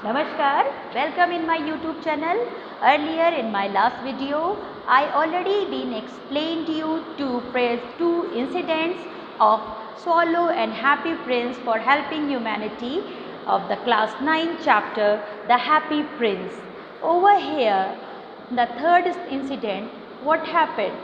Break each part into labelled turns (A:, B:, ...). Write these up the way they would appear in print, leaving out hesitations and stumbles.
A: Namaskar, welcome in my YouTube channel. Earlier in my last video, I already been explained you two incidents of Swallow and Happy Prince for helping humanity of the class 9 chapter, The Happy Prince. Over here, the third incident, what happened?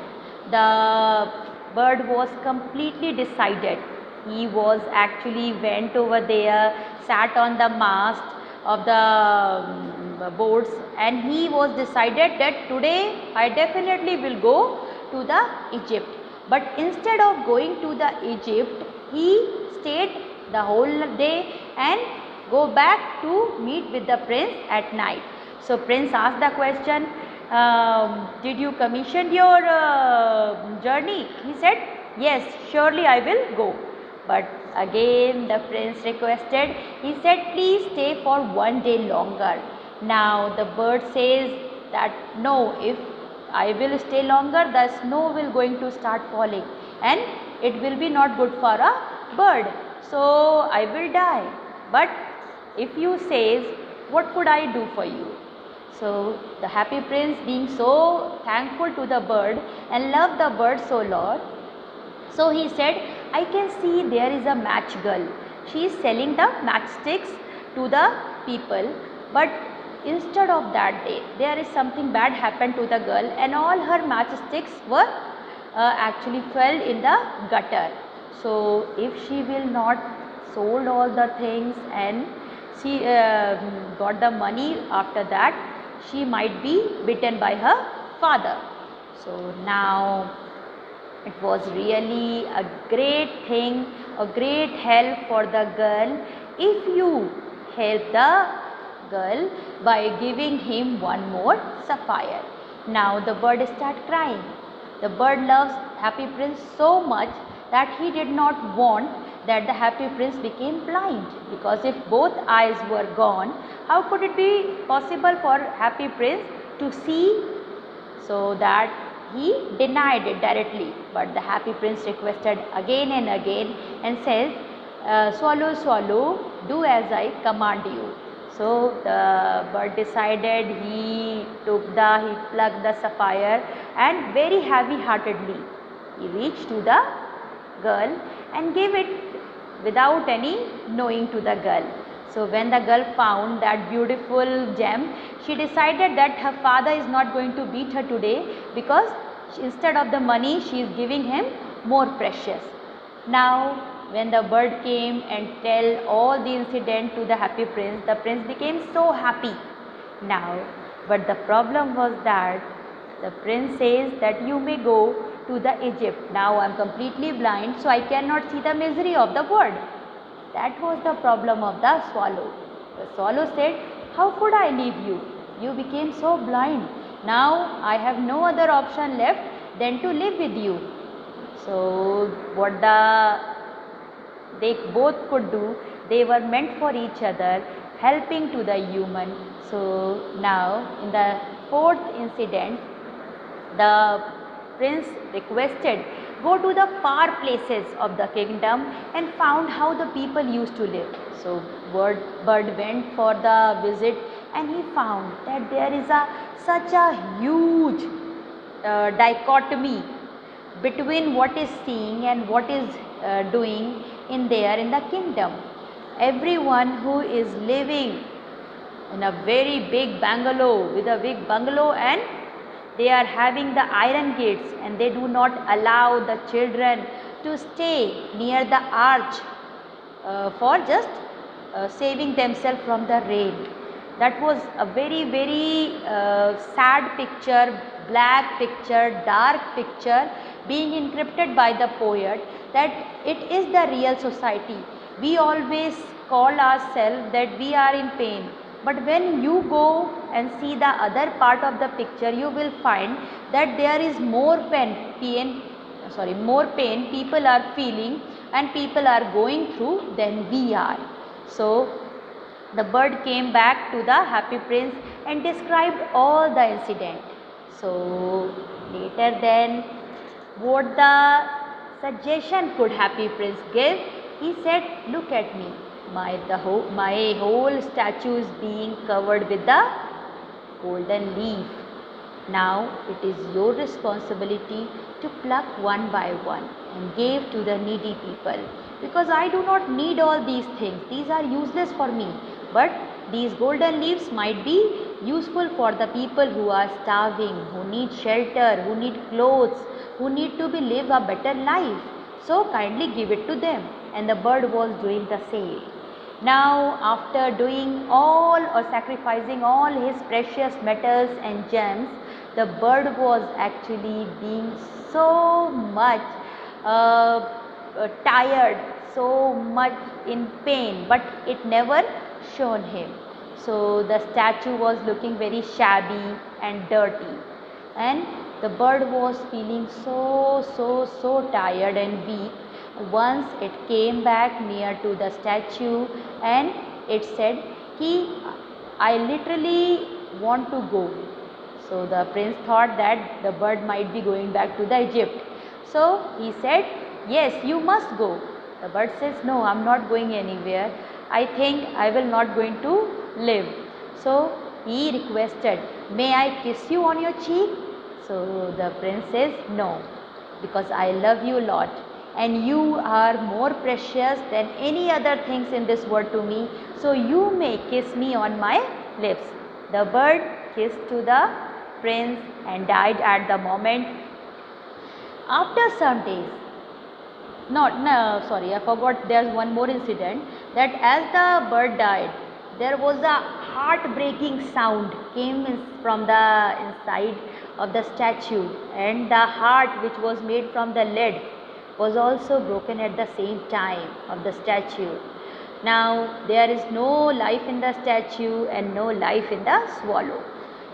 A: The bird was completely decided. He was actually went over there, sat on the mast of the boats, and he was decided that today I definitely will go to the Egypt. But instead of going to the Egypt, he stayed the whole day and go back to meet with the prince at night. So prince asked the question, did you commission your journey? He said, yes, surely I will go. But again the prince requested, he said, please stay for one day longer. Now the bird says that no, if I will stay longer, the snow will going to start falling and it will be not good for a bird. So I will die. But if you says, what could I do for you? So the happy prince, being so thankful to the bird and loved the bird so lot, so he said, I can see there is a match girl. She is selling the matchsticks to the people, but instead of that day, there is something bad happened to the girl and all her matchsticks were actually fell in the gutter. So if she will not sold all the things and she got the money after that, she might be bitten by her father. So now it was really a great thing, a great help for the girl if you help the girl by giving him one more sapphire. Now the bird start crying. The bird loves Happy Prince so much that he did not want that the Happy Prince became blind, because if both eyes were gone, how could it be possible for Happy Prince to see? So that he denied it directly, but the happy prince requested again and again and says, swallow, swallow, do as I command you. So the bird decided, he plucked the sapphire and very heavy heartedly he reached to the girl and gave it without any knowing to the girl. So when the girl found that beautiful gem, she decided that her father is not going to beat her today, because instead of the money she is giving him more precious. Now when the bird came and tell all the incident to the happy prince, the prince became so happy. Now, but the problem was that the prince says that you may go to the Egypt. Now I am completely blind, so I cannot see the misery of the bird. That was the problem of the swallow. The swallow said, how could I leave you? You became so blind. Now I have no other option left than to live with you. So what they both could do, they were meant for each other, helping to the human. So now in the fourth incident, the prince requested, go to the far places of the kingdom and found how the people used to live. So bird went for the visit and he found that there is such a huge dichotomy between what is seeing and what is doing in there in the kingdom. Everyone who is living in a very big bungalow, with a big bungalow, and they are having the iron gates and they do not allow the children to stay near the arch for just saving themselves from the rain. That was a very sad picture, black picture, dark picture being encrypted by the poet, that it is the real society. We always call ourselves that we are in pain, but when you go and see the other part of the picture, you will find that there is more pain people are feeling and people are going through than we are. So the bird came back to the happy prince and described all the incident. So later then, what the suggestion could happy prince give? He said, look at me. my whole statue is being covered with the golden leaf. Now it is your responsibility to pluck one by one and give to the needy people, because I do not need all these things. These are useless for me. But these golden leaves might be useful for the people who are starving, who need shelter, who need clothes, who need to live a better life. So kindly give it to them. And the bird was doing the same. Now after doing all or sacrificing all his precious metals and gems, the bird was actually being so much tired, so much in pain, but it never shown him. So the statue was looking very shabby and dirty, and the bird was feeling so tired and weak. Once it came back near to the statue and it said, I literally want to go. So the prince thought that the bird might be going back to the Egypt. So he said, yes, you must go. The bird says, no, I am not going anywhere. I think I will not going to live. So he requested, may I kiss you on your cheek? So the prince says, no, because I love you a lot and you are more precious than any other things in this world to me. So you may kiss me on my lips. The bird kissed to the prince and died at the moment. After some days, sorry, I forgot, there's one more incident, that as the bird died, there was a heartbreaking sound came from the inside of the statue, and the heart, which was made from the lead, was also broken at the same time of the statue. Now there is no life in the statue and no life in the swallow.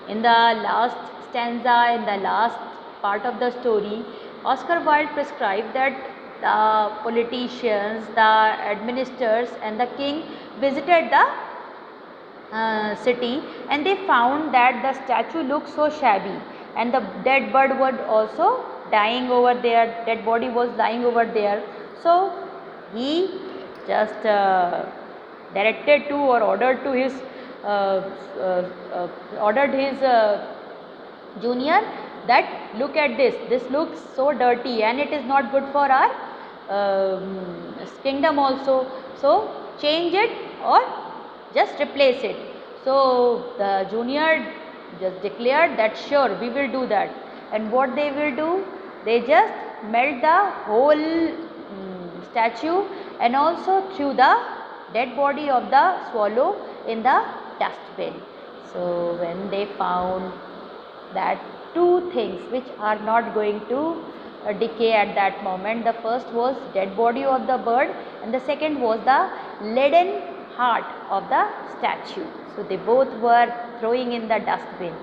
A: In the last stanza, in the last part of the story, Oscar Wilde prescribed that the politicians, the administrators and the king visited the city, and they found that the statue looked so shabby and the dead bird was also dying over there, dead body was lying over there. So he just directed to or ordered to his junior that look at this looks so dirty and it is not good for our kingdom also, so change it or just replace it. So the junior just declared that sure, we will do that. And what they will do, they just melt the whole statue and also threw the dead body of the swallow in the dustbin. So when they found that two things which are not going to decay at that moment, the first was dead body of the bird and the second was the leaden heart of the statue. So they both were throwing in the dustbin,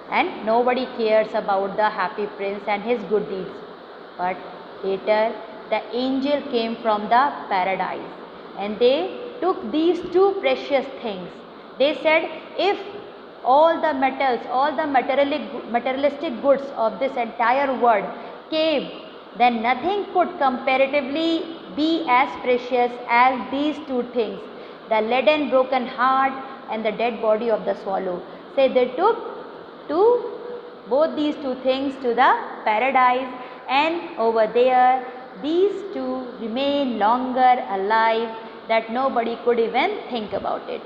A: and nobody cares about the happy prince and his good deeds. But later the angel came from the paradise and they took these two precious things. They said, if all the metals, all the materialistic goods of this entire world came, then nothing could comparatively be as precious as these two things, the leaden broken heart and the dead body of the swallow. Say they took both these two things to the paradise, and over there these two remain longer alive that nobody could even think about it.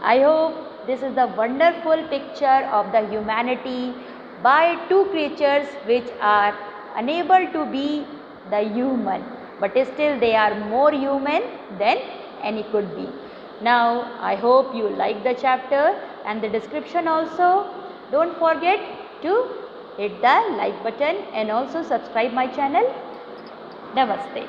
A: I hope this is the wonderful picture of the humanity by two creatures which are unable to be the human, but still they are more human than any could be. Now I hope you like the chapter and the description also. Don't forget to hit the like button and also subscribe my channel. Namaste.